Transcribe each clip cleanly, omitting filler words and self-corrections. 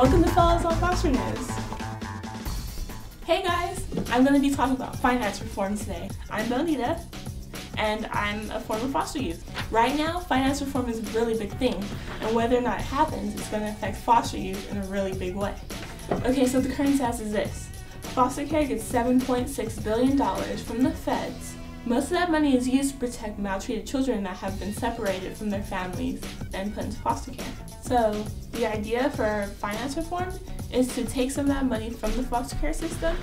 Welcome to Fellows on Foster News. Hey guys, I'm going to be talking about finance reform today. I'm Bonita, and I'm a former foster youth. Right now, finance reform is a really big thing, and whether or not it happens, it's going to affect foster youth in a really big way. Okay, so the current status is this. Foster care gets $7.6 billion from the feds. Most of that money is used to protect maltreated children that have been separated from their families and put into foster care. So the idea for finance reform is to take some of that money from the foster care system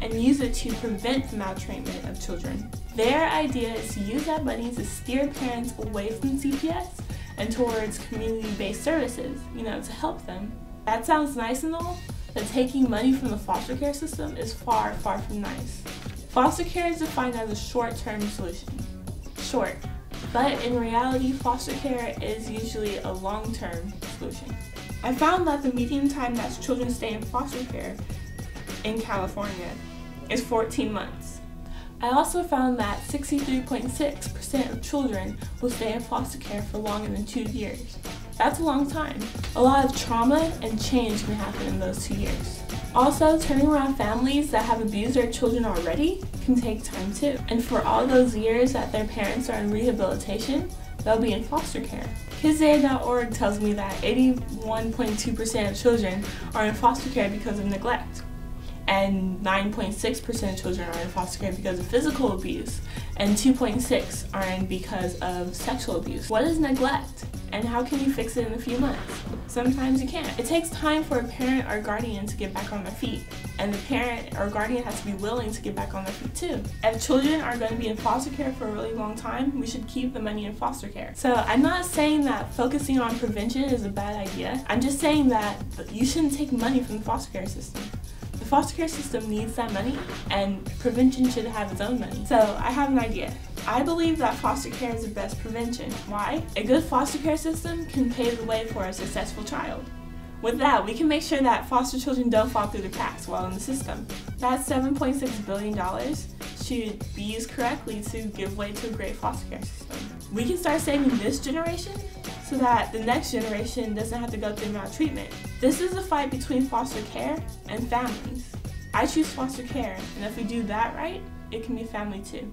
and use it to prevent the maltreatment of children. Their idea is to use that money to steer parents away from CPS and towards community-based services, to help them. That sounds nice and all, but taking money from the foster care system is far, far from nice. Foster care is defined as a short-term solution. Short. But in reality, foster care is usually a long-term solution. I found that the median time that children stay in foster care in California is 14 months. I also found that 63.6% of children will stay in foster care for longer than 2 years. That's a long time. A lot of trauma and change can happen in those 2 years. Also, turning around families that have abused their children already can take time too. And for all those years that their parents are in rehabilitation, they'll be in foster care. KidsData.org tells me that 81.2% of children are in foster care because of neglect, and 9.6% of children are in foster care because of physical abuse, and 2.6% are in because of sexual abuse. What is neglect? And how can you fix it in a few months? Sometimes you can't. It takes time for a parent or guardian to get back on their feet, and the parent or guardian has to be willing to get back on their feet too. If children are going to be in foster care for a really long time, we should keep the money in foster care. So I'm not saying that focusing on prevention is a bad idea. I'm just saying that you shouldn't take money from the foster care system. The foster care system needs that money, and prevention should have its own money. So I have an idea. I believe that foster care is the best prevention. Why? A good foster care system can pave the way for a successful child. With that, we can make sure that foster children don't fall through the cracks while in the system. That $7.6 billion should be used correctly to give way to a great foster care system. We can start saving this generation so that the next generation doesn't have to go through maltreatment. This is a fight between foster care and families. I choose foster care, and if we do that right, it can be family too.